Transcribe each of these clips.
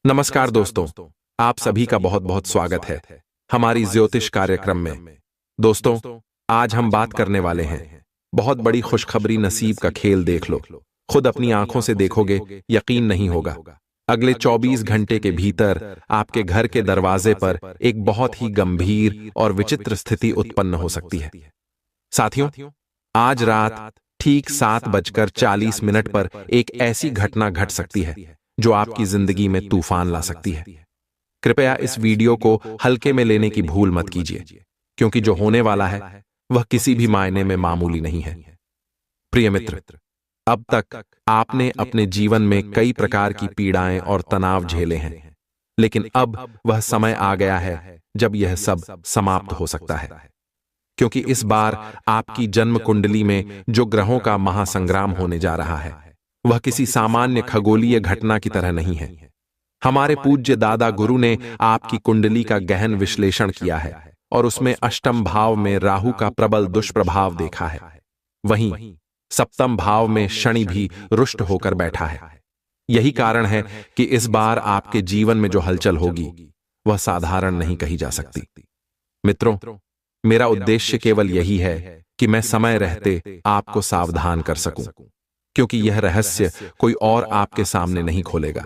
नमस्कार दोस्तों, आप सभी का बहुत बहुत स्वागत है हमारी ज्योतिष कार्यक्रम में। दोस्तों, आज हम बात करने वाले हैं बहुत बड़ी खुशखबरी। नसीब का खेल देख लो, खुद अपनी आंखों से देखोगे, यकीन नहीं होगा। अगले 24 घंटे के भीतर आपके घर के दरवाजे पर एक बहुत ही गंभीर और विचित्र स्थिति उत्पन्न हो सकती है। साथियों, आज रात ठीक 7:40 पर एक ऐसी घटना घट सकती है जो आपकी जिंदगी में तूफान ला सकती है। कृपया इस वीडियो को हल्के में लेने की भूल मत कीजिए, क्योंकि जो होने वाला है वह किसी भी मायने में मामूली नहीं है। प्रिय मित्र, अब तक आपने अपने जीवन में कई प्रकार की पीड़ाएं और तनाव झेले हैं, लेकिन अब वह समय आ गया है जब यह सब समाप्त हो सकता है। क्योंकि इस बार आपकी जन्म कुंडली में जो ग्रहों का महासंग्राम होने जा रहा है वह किसी सामान्य खगोलीय घटना की तरह नहीं है। हमारे पूज्य दादा गुरु ने आपकी कुंडली का गहन विश्लेषण किया है और उसमें अष्टम भाव में राहु का प्रबल दुष्प्रभाव देखा है। वहीं सप्तम भाव में शनि भी रुष्ट होकर बैठा है। यही कारण है कि इस बार आपके जीवन में जो हलचल होगी वह साधारण नहीं कही जा सकती। मित्रों, मेरा उद्देश्य केवल यही है कि मैं समय रहते आपको सावधान कर सकूं, क्योंकि यह रहस्य कोई और आपके सामने नहीं खोलेगा।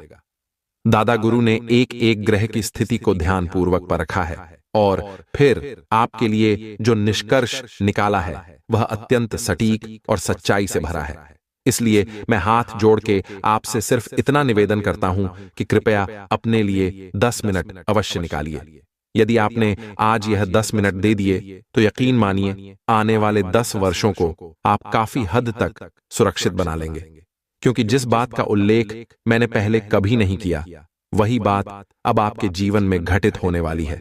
दादा गुरु ने एक एक ग्रह की स्थिति को ध्यानपूर्वक परखा है और फिर आपके लिए जो निष्कर्ष निकाला है वह अत्यंत सटीक और सच्चाई से भरा है। इसलिए मैं हाथ जोड़ के आपसे सिर्फ इतना निवेदन करता हूं कि कृपया अपने लिए 10 मिनट अवश्य निकालिए। यदि आपने आज यह 10 मिनट दे दिए तो यकीन मानिए आने वाले 10 वर्षों को आप काफी हद तक सुरक्षित बना लेंगे। क्योंकि जिस बात का उल्लेख मैंने पहले कभी नहीं किया वही बात अब आपके जीवन में घटित होने वाली है।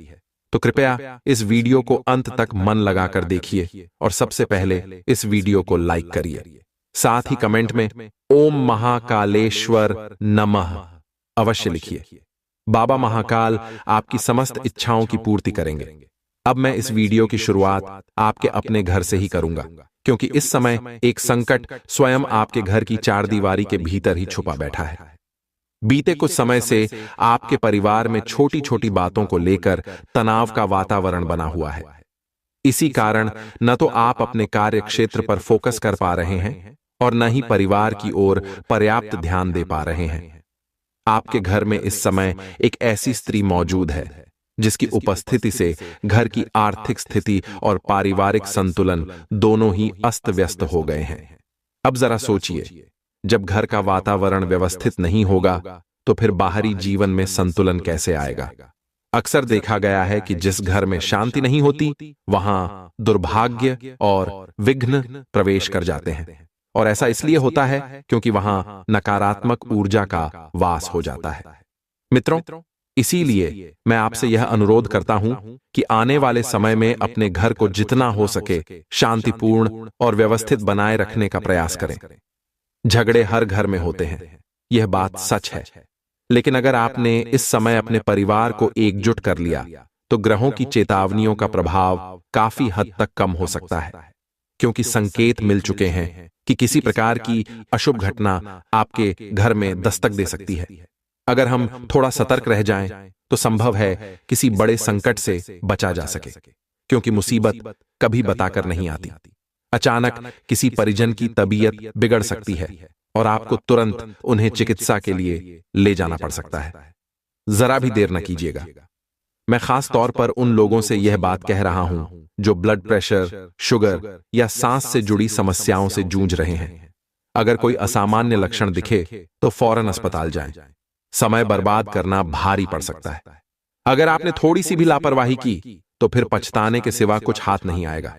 तो कृपया इस वीडियो को अंत तक मन लगाकर देखिए और सबसे पहले इस वीडियो को लाइक करिए। साथ ही कमेंट में ओम महाकालेश्वर नमः अवश्य लिखिए। बाबा महाकाल आपकी समस्त इच्छाओं की पूर्ति करेंगे। अब मैं इस वीडियो की शुरुआत आपके अपने घर से ही करूंगा, क्योंकि इस समय एक संकट स्वयं आपके घर की चारदीवारी के भीतर ही छुपा बैठा है। बीते कुछ समय से आपके परिवार में छोटी छोटी बातों को लेकर तनाव का वातावरण बना हुआ है। इसी कारण न तो आप अपने कार्य क्षेत्र पर फोकस कर पा रहे हैं और न ही परिवार की ओर पर्याप्त ध्यान दे पा रहे हैं। आपके घर में इस समय एक ऐसी स्त्री मौजूद है जिसकी उपस्थिति से घर की आर्थिक स्थिति और पारिवारिक संतुलन दोनों ही अस्त व्यस्त हो गए हैं। अब जरा सोचिए, जब घर का वातावरण व्यवस्थित नहीं होगा तो फिर बाहरी जीवन में संतुलन कैसे आएगा। अक्सर देखा गया है कि जिस घर में शांति नहीं होती वहां दुर्भाग्य और विघ्न प्रवेश कर जाते हैं। और ऐसा इसलिए होता है क्योंकि वहां नकारात्मक ऊर्जा का वास हो जाता है। मित्रों, इसीलिए मैं आपसे यह अनुरोध करता हूं कि आने वाले समय में अपने घर को जितना हो सके शांतिपूर्ण और व्यवस्थित बनाए रखने का प्रयास करें। झगड़े हर घर में होते हैं, यह बात सच है, लेकिन अगर आपने इस समय अपने परिवार को एकजुट कर लिया तो ग्रहों की चेतावनियों का प्रभाव काफी हद तक कम हो सकता है। क्योंकि संकेत मिल चुके हैं कि किसी प्रकार की अशुभ घटना आपके घर में दस्तक दे सकती है। अगर हम थोड़ा सतर्क रह जाएं तो संभव है किसी बड़े संकट से बचा जा सके, क्योंकि मुसीबत कभी बताकर नहीं आती। अचानक किसी परिजन की तबीयत बिगड़ सकती है और आपको तुरंत उन्हें चिकित्सा के लिए ले जाना पड़ सकता है। जरा भी देर न कीजिएगा। मैं खास तौर पर उन लोगों से यह बात कह रहा हूं जो ब्लड प्रेशर, शुगर या सांस से जुड़ी समस्याओं से जूझ रहे हैं। अगर कोई असामान्य लक्षण दिखे तो फौरन अस्पताल जाएं। समय बर्बाद करना भारी पड़ सकता है। अगर आपने थोड़ी सी भी लापरवाही की तो फिर पछताने के सिवा कुछ हाथ नहीं आएगा।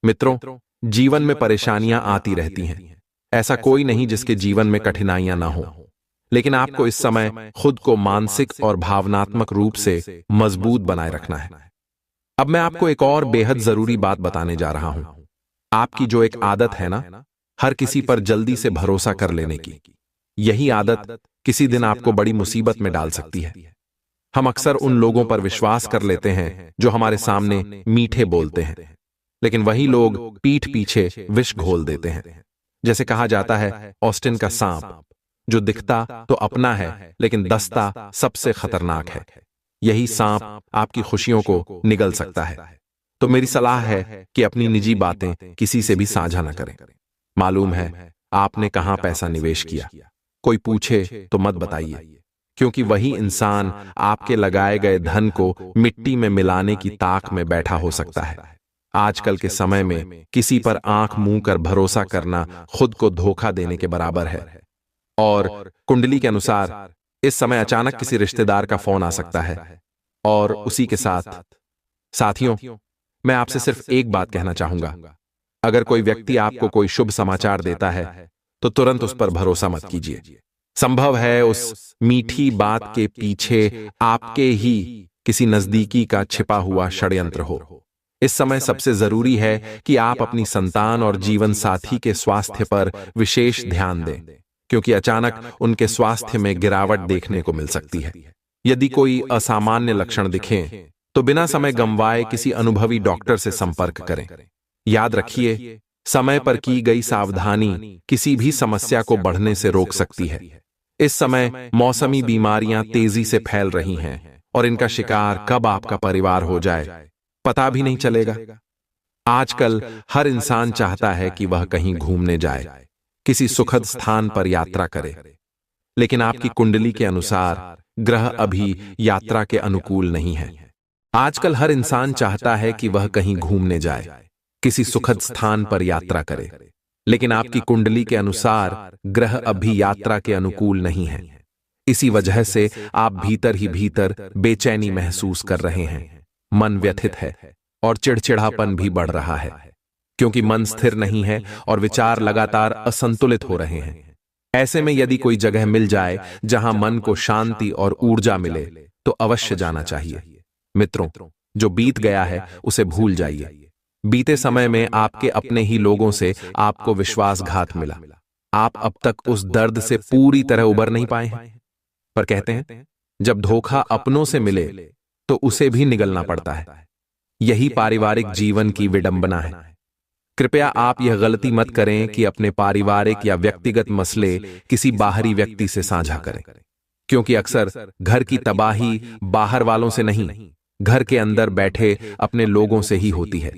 मित्रों, जीवन में परेशानियां आती रहती हैं। ऐसा कोई नहीं जिसके जीवन में कठिनाइयां ना हो, लेकिन आपको इस समय खुद को मानसिक और भावनात्मक रूप से मजबूत बनाए रखना है। अब मैं आपको एक और बेहद जरूरी बात बताने जा रहा हूं। आपकी जो एक आदत है ना, हर किसी पर जल्दी से भरोसा कर लेने की, यही आदत किसी दिन आपको बड़ी मुसीबत में डाल सकती है। हम अक्सर उन लोगों पर विश्वास कर लेते हैं जो हमारे सामने मीठे बोलते हैं, लेकिन वही लोग पीठ पीछे विष घोल देते हैं। जैसे कहा जाता है, ऑस्टिन का सांप जो दिखता तो अपना है लेकिन दस्ता सबसे खतरनाक है। यही सांप आपकी खुशियों को निगल सकता है। तो मेरी सलाह है कि अपनी निजी बातें किसी से भी साझा न करें। मालूम है आपने कहां पैसा निवेश किया, कोई पूछे तो मत बताइए, क्योंकि वही इंसान आपके लगाए गए धन को मिट्टी में मिलाने की ताक में बैठा हो सकता है। आजकल के समय में किसी पर आंख मूंद कर भरोसा करना खुद को धोखा देने के बराबर है। और कुंडली के अनुसार इस समय अचानक किसी रिश्तेदार का फोन आ सकता है और उसी के साथ साथियों, मैं आपसे सिर्फ एक बात कहना चाहूंगा। अगर कोई व्यक्ति आपको कोई शुभ समाचार देता है तो तुरंत उस पर भरोसा मत कीजिए। संभव है उस मीठी बात के पीछे आपके ही किसी नजदीकी का छिपा हुआ षड्यंत्र हो। इस समय सबसे जरूरी है कि आप अपनी संतान और जीवन साथी के स्वास्थ्य पर विशेष ध्यान दें, क्योंकि अचानक उनके स्वास्थ्य में गिरावट देखने को मिल सकती है। यदि कोई असामान्य लक्षण दिखें तो बिना समय गंवाए किसी अनुभवी डॉक्टर से संपर्क करें। याद रखिए, समय पर की गई सावधानी किसी भी समस्या को बढ़ने से रोक सकती है। इस समय मौसमी बीमारियां तेजी से फैल रही हैं और इनका शिकार कब आपका परिवार हो जाए पता भी नहीं चलेगा। आजकल हर इंसान चाहता है कि वह कहीं घूमने जाए, किसी सुखद स्थान पर यात्रा करे, लेकिन आपकी कुंडली के अनुसार ग्रह अभी यात्रा के अनुकूल नहीं है। आजकल हर इंसान चाहता है कि वह कहीं घूमने जाए, किसी सुखद स्थान पर यात्रा करे, लेकिन आपकी कुंडली के अनुसार ग्रह अभी यात्रा के अनुकूल नहीं है। इसी वजह से आप भीतर ही भीतर बेचैनी महसूस कर रहे हैं, मन व्यथित है और चिड़चिड़ापन भी बढ़ रहा है, क्योंकि मन स्थिर नहीं है और विचार लगातार असंतुलित हो रहे हैं। ऐसे में यदि कोई जगह मिल जाए जहां मन को शांति और ऊर्जा मिले तो अवश्य जाना चाहिए। मित्रों, जो बीत गया है उसे भूल जाइए। बीते समय में आपके अपने ही लोगों से आपको विश्वासघात मिला। आप अब तक उस दर्द से पूरी तरह उबर नहीं पाए हैं, पर कहते हैं जब धोखा अपनों से मिले तो उसे भी निगलना पड़ता है। यही पारिवारिक जीवन की विडंबना है। कृपया आप यह गलती मत करें कि अपने पारिवारिक या व्यक्तिगत मसले किसी बाहरी व्यक्ति से साझा करें, क्योंकि अक्सर घर की तबाही बाहर वालों से नहीं, घर के अंदर बैठे अपने लोगों से ही होती है।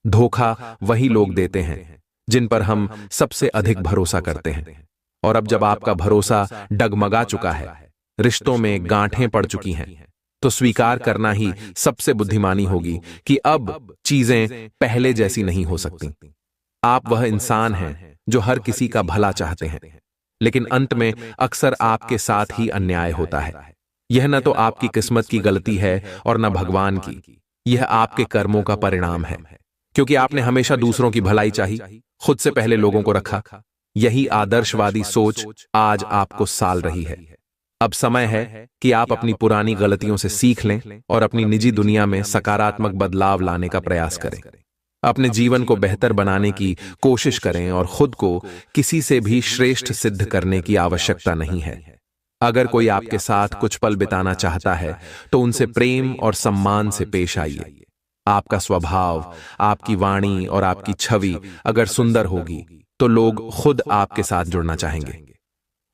धोखा वही लोग देते हैं जिन पर हम सबसे अधिक भरोसा करते हैं, और अब जब आपका भरोसा डगमगा चुका है, रिश्तों में गांठें पड़ चुकी हैं, तो स्वीकार करना ही सबसे बुद्धिमानी होगी कि अब चीजें पहले जैसी नहीं हो सकती। आप वह इंसान हैं जो हर किसी का भला चाहते हैं, लेकिन अंत में अक्सर आपके साथ ही अन्याय होता है। यह न तो आपकी किस्मत की गलती है और न भगवान की, यह आपके कर्मों का परिणाम है, क्योंकि आपने हमेशा दूसरों की भलाई चाही, खुद से पहले लोगों को रखा। यही आदर्शवादी सोच आज आपको साल रही है। अब समय है कि आप अपनी पुरानी गलतियों से सीख लें और अपनी निजी दुनिया में सकारात्मक बदलाव लाने का प्रयास करें। अपने जीवन को बेहतर बनाने की कोशिश करें और खुद को किसी से भी श्रेष्ठ सिद्ध करने की आवश्यकता नहीं है। अगर कोई आपके साथ कुछ पल बिताना चाहता है तो उनसे प्रेम और सम्मान से पेश आइए। आपका स्वभाव, आपकी वाणी और आपकी छवि अगर सुंदर होगी तो लोग खुद आपके साथ जुड़ना चाहेंगे।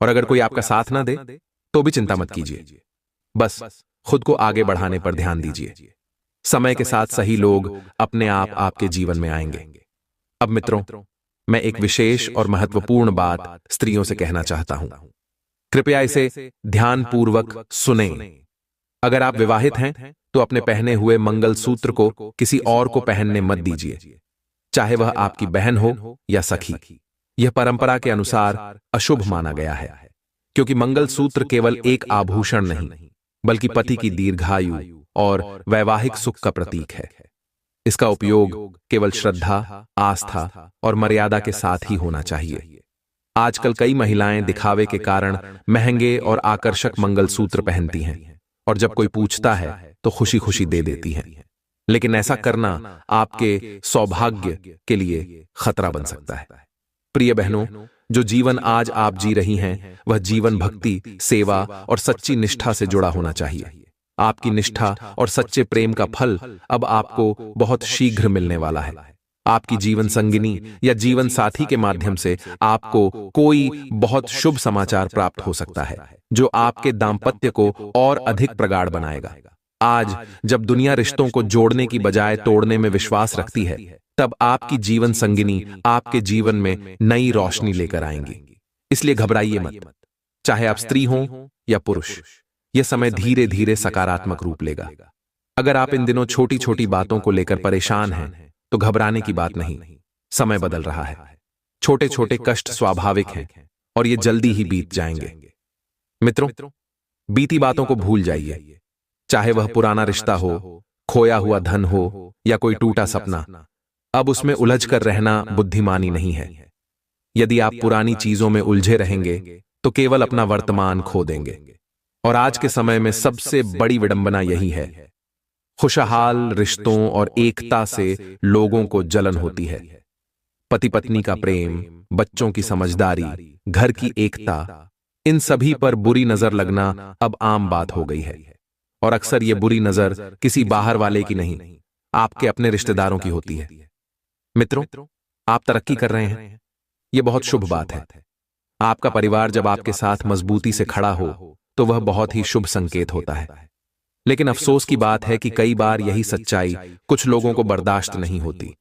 और अगर कोई आपका साथ ना दे तो भी चिंता मत कीजिए, बस खुद को आगे बढ़ाने पर ध्यान दीजिए। समय के साथ सही लोग अपने आप आपके जीवन में आएंगे। अब मित्रों, मैं एक विशेष और महत्वपूर्ण बात स्त्रियों से कहना चाहता हूं। कृपया इसे ध्यानपूर्वक सुनें। अगर आप विवाहित हैं तो अपने पहने हुए मंगलसूत्र को किसी और को पहनने मत दीजिए, चाहे वह आपकी बहन हो या सखी। यह परंपरा के अनुसार अशुभ माना गया है, क्योंकि मंगलसूत्र केवल एक आभूषण नहीं, बल्कि पति की दीर्घायु और वैवाहिक सुख का प्रतीक है। इसका उपयोग केवल श्रद्धा, आस्था और मर्यादा के साथ ही होना चाहिए। आजकल कई महिलाएं दिखावे के कारण महंगे और आकर्षक मंगलसूत्र पहनती हैं, और जब कोई पूछता है तो खुशी खुशी दे देती हैं। लेकिन ऐसा करना आपके सौभाग्य के लिए खतरा बन सकता है। प्रिय बहनों, जो जीवन आज आप जी रही हैं वह जीवन भक्ति, सेवा और सच्ची निष्ठा से जुड़ा होना चाहिए। आपकी निष्ठा और सच्चे प्रेम का फल अब आपको बहुत शीघ्र मिलने वाला है। आपकी जीवन संगिनी या जीवन साथी के माध्यम से आपको कोई बहुत शुभ समाचार प्राप्त हो सकता है जो आपके दाम्पत्य को और अधिक प्रगाढ़ बनाएगा। आज जब दुनिया रिश्तों को जोड़ने की बजाय तोड़ने में विश्वास रखती है, तब आपकी जीवन संगिनी आपके जीवन में नई रोशनी लेकर आएंगी। इसलिए घबराइए मत, चाहे आप स्त्री हों या पुरुष, यह समय धीरे धीरे सकारात्मक रूप लेगा। अगर आप इन दिनों छोटी छोटी बातों को लेकर परेशान हैं, तो घबराने की बात नहीं, समय बदल रहा है। छोटे छोटे कष्ट स्वाभाविक हैं और ये जल्दी ही बीत जाएंगे। मित्रों, बीती बातों को भूल जाइए, चाहे वह पुराना रिश्ता हो, खोया हुआ धन हो या कोई टूटा सपना। अब उसमें उलझ कर रहना बुद्धिमानी नहीं है। यदि आप पुरानी चीजों में उलझे रहेंगे तो केवल अपना वर्तमान खो देंगे। और आज के समय में सबसे बड़ी विडंबना यही है, खुशहाल रिश्तों और एकता से लोगों को जलन होती है। पति पत्नी का प्रेम, बच्चों की समझदारी, घर की एकता, इन सभी पर बुरी नजर लगना अब आम बात हो गई है। और अक्सर ये बुरी नजर किसी बाहर वाले की नहीं, आपके अपने रिश्तेदारों की होती है। मित्रों, आप तरक्की कर रहे हैं, यह बहुत शुभ बात है। आपका परिवार जब आपके साथ मजबूती से खड़ा हो तो वह बहुत ही शुभ संकेत होता है। लेकिन अफसोस की बात है कि कई बार यही सच्चाई कुछ लोगों को बर्दाश्त नहीं होती।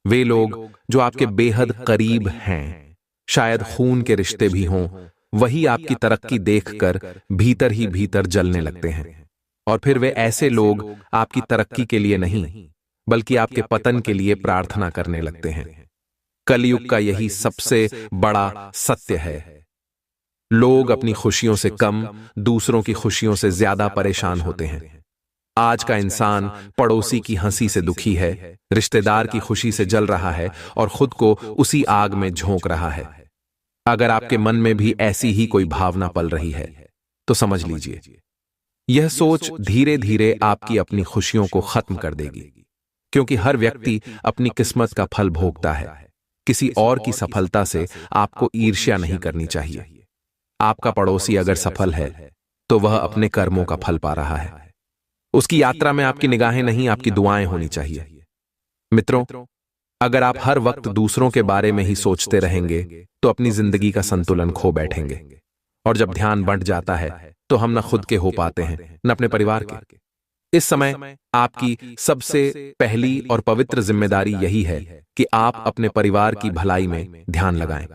वे लोग जो आपके बेहद करीब हैं, शायद खून के रिश्ते भी हों, वही आपकी तरक्की देखकर भीतर ही भीतर जलने लगते हैं। और फिर वे ऐसे लोग आपकी तरक्की के लिए नहीं, बल्कि आपके पतन के लिए प्रार्थना करने लगते हैं। कलयुग का यही सबसे बड़ा सत्य है। लोग अपनी खुशियों से कम, दूसरों की खुशियों से ज्यादा परेशान होते हैं। आज का इंसान पड़ोसी की हंसी से दुखी है, रिश्तेदार की खुशी से जल रहा है और खुद को उसी आग में झोंक रहा है। अगर आपके मन में भी ऐसी ही कोई भावना पल रही है तो समझ लीजिए, यह सोच धीरे धीरे आपकी अपनी खुशियों को खत्म कर देगी। क्योंकि हर व्यक्ति अपनी किस्मत का फल भोगता है। किसी और की सफलता से आपको ईर्ष्या नहीं करनी चाहिए। आपका पड़ोसी अगर सफल है तो वह अपने कर्मों का फल पा रहा है। उसकी यात्रा में आपकी निगाहें नहीं, आपकी दुआएं होनी चाहिए। मित्रों, अगर आप हर वक्त दूसरों के बारे में ही सोचते रहेंगे तो अपनी जिंदगी का संतुलन खो बैठेंगे। और जब ध्यान बंट जाता है तो हम न खुद के हो पाते हैं, न अपने परिवार के। इस समय आपकी सबसे पहली और पवित्र जिम्मेदारी यही है कि आप अपने परिवार की भलाई में ध्यान लगाएं।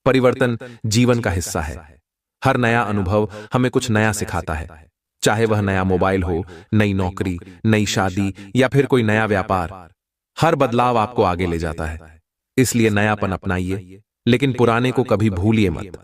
परिवर्तन जीवन का हिस्सा है। हर नया अनुभव हमें कुछ नया सिखाता है, चाहे वह नया मोबाइल हो, नई नौकरी, नई शादी या फिर कोई नया व्यापार। हर बदलाव आपको आगे ले जाता है। इसलिए नयापन अपनाइए, लेकिन पुराने को कभी भूलिए मत।